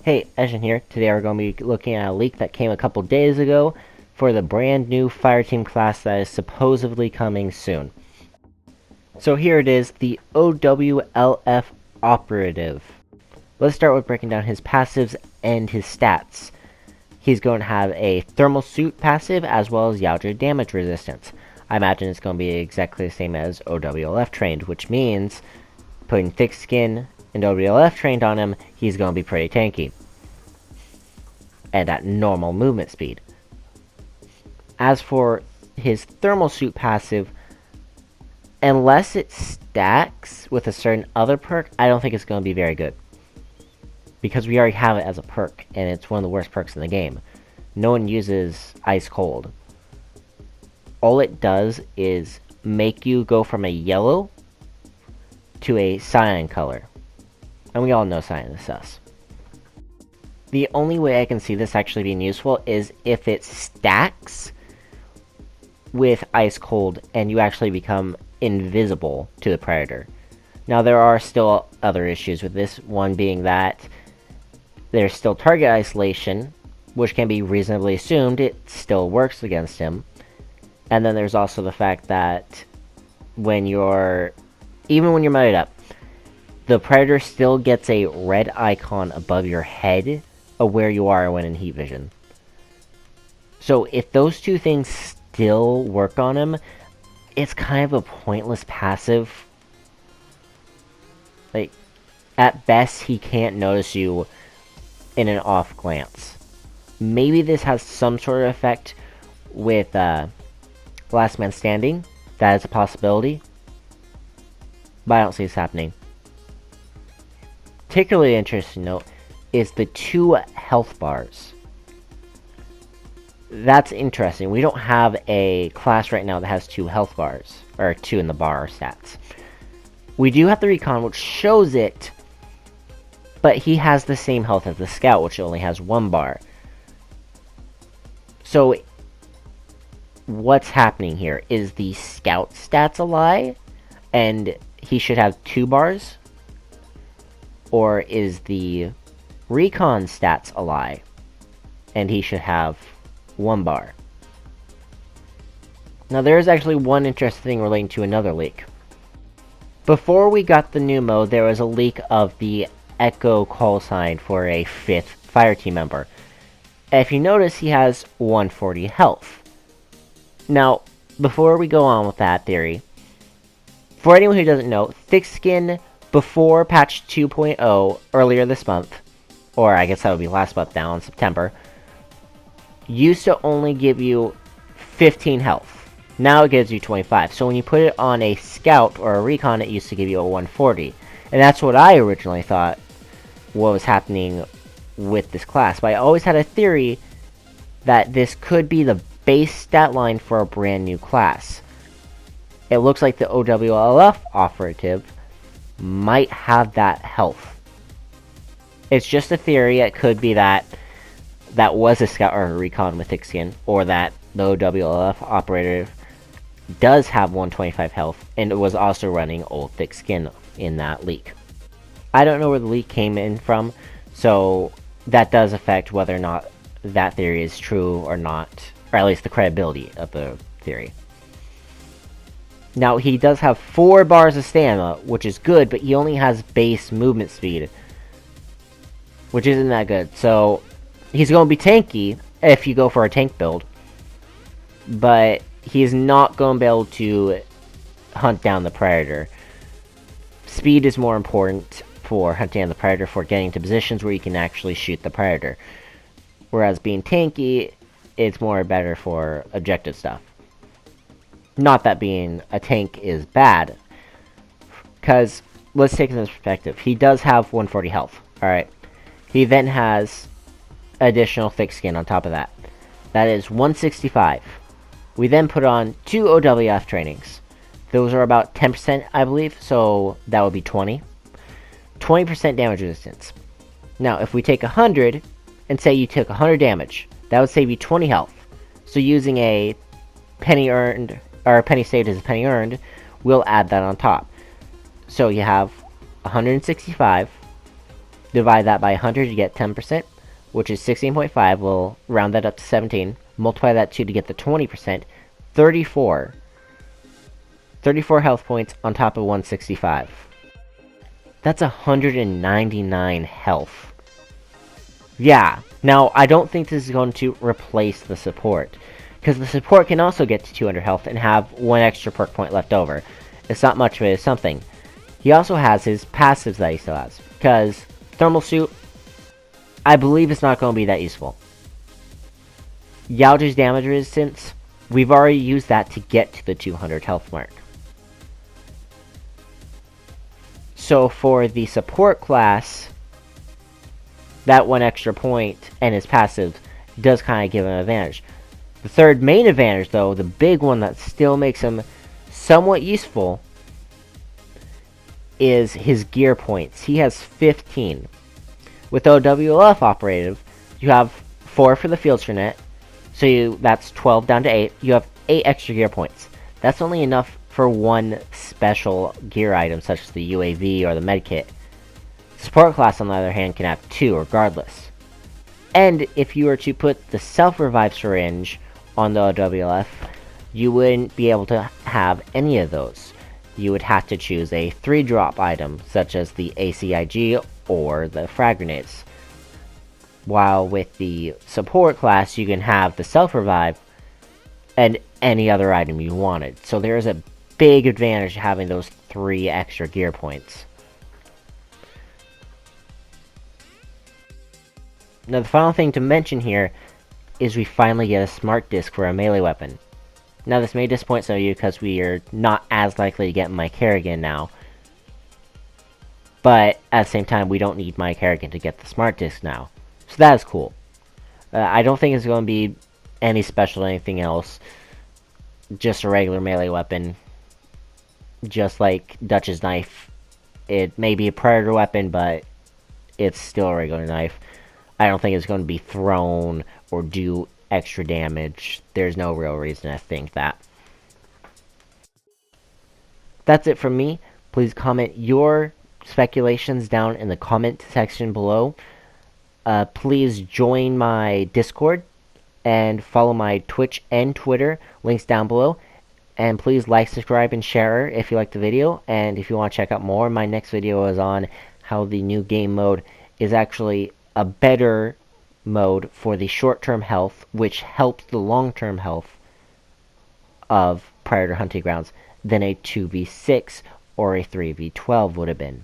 Hey, Eshin here. Today we're going to be looking at a leak that came a couple days ago for the brand new fireteam class that is supposedly coming soon. So here it is, the OWLF Operative. Let's start with breaking down his passives and his stats. He's going to have a thermal suit passive as well as Yaoja damage resistance. I imagine it's going to be exactly the same as OWLF trained, which means putting thick skin and OWLF trained on him, he's going to be pretty tanky. And at normal movement speed. As for his thermal suit passive, unless it stacks with a certain other perk, I don't think it's going to be very good. Because we already have it as a perk, and it's one of the worst perks in the game. No one uses Ice Cold. All it does is make you go from a yellow to a cyan color. And we all know cyan is sus. The only way I can see this actually being useful is if it stacks with Ice Cold and you actually become invisible to the Predator. Now there are still other issues with this, one being that there's still target isolation, which can be reasonably assumed it still works against him. And then there's also the fact that even when you're modded up, the Predator still gets a red icon above your head of where you are when in heat vision. So if those two things still work on him, it's kind of a pointless passive. Like, at best, he can't notice you in an off glance. Maybe this has some sort of effect with Last Man Standing. That is a possibility. But I don't see this happening. Particularly interesting note is the 2 health bars. That's interesting. We don't have a class right now that has 2 health bars, or 2 in the bar stats. We do have the Recon, which shows it, but he has the same health as the Scout, which only has 1 bar. So, what's happening here? Is the Scout stats a lie, and he should have 2 bars? Or is the Recon stats a lie, and he should have 1 bar? Now there is actually one interesting thing relating to another leak. Before we got the new mode, there was a leak of the Echo call sign for a 5th fireteam member. If you notice, he has 140 health. Now, before we go on with that theory, for anyone who doesn't know, thick skin before patch 2.0 earlier this month, or I guess that would be last month now in September, used to only give you 15 health. Now it gives you 25. So when you put it on a Scout or a Recon, it used to give you a 140. And that's what I originally thought what was happening with this class. But I always had a theory that this could be the base stat line for a brand new class. It looks like the OWLF Operative might have that health. It's just a theory. It could be that that was a Scout or a Recon with thick skin, or that the OWLF Operative does have 125 health, and it was also running old thick skin in that leak. I don't know where the leak came in from, so that does affect whether or not that theory is true or not, or at least the credibility of the theory. Now, he does have 4 bars of stamina, which is good, but he only has base movement speed, which isn't that good. So, he's going to be tanky if you go for a tank build, but he's not going to be able to hunt down the Predator. Speed is more important for hunting down the Predator, for getting to positions where you can actually shoot the Predator. Whereas being tanky, it's better for objective stuff. Not that being a tank is bad, because let's take it in perspective. He does have 140 health, alright? He then has additional thick skin on top of that. That is 165. We then put on 2 OWF trainings. Those are about 10%, I believe, so that would be 20. 20% damage resistance. Now, if we take 100, and say you took 100 damage, that would save you 20 health. So using a penny earned, or a penny saved as a penny earned, we'll add that on top. So you have 165, Divide that by 100, you get 10%, which is 16.5. We'll round that up to 17. Multiply that 2 to get the 20%. 34. 34 health points on top of 165. That's 199 health. Yeah, now I don't think this is going to replace the support, because the support can also get to 200 health and have 1 extra perk point left over. It's not much, but it's something. He also has his passives that he still has, because Thermal Suit, I believe it's not going to be that useful. Gouge's damage resistance, we've already used that to get to the 200 health mark. So for the support class, that 1 extra point and his passive does kind of give him an advantage. The third main advantage, though, the big one that still makes him somewhat useful, is his gear points. He has 15. With OWLF operative, you have 4 for the Fieldster net, so that's 12 down to 8. You have 8 extra gear points. That's only enough for 1 special gear item, such as the UAV or the medkit. Support class, on the other hand, can have 2 regardless. And if you were to put the self-revive syringe on the OWLF, you wouldn't be able to have any of those. You would have to choose a 3-drop item, such as the ACIG or the frag grenades. While with the support class, you can have the self-revive and any other item you wanted. So there is a big advantage to having those 3 extra gear points. Now the final thing to mention here is we finally get a smart disc for a melee weapon. Now this may disappoint some of you because we are not as likely to get Mike Harrigan now. But at the same time, we don't need Mike Harrigan to get the smart disc now. So that is cool. I don't think it's going to be any special or anything else. Just a regular melee weapon. Just like Dutch's knife. It may be a predator weapon, but it's still a regular knife. I don't think it's going to be thrown or do extra damage. There's no real reason to think that. That's it from me. Please comment your speculations down in the comment section below. Please join my Discord and follow my Twitch and Twitter, links down below. And please like, subscribe, and share if you liked the video. And if you want to check out more, my next video is on how the new game mode is actually a better mode for the short-term health, which helps the long-term health of Predator Hunting Grounds than a 2v6 or a 3v12 would have been.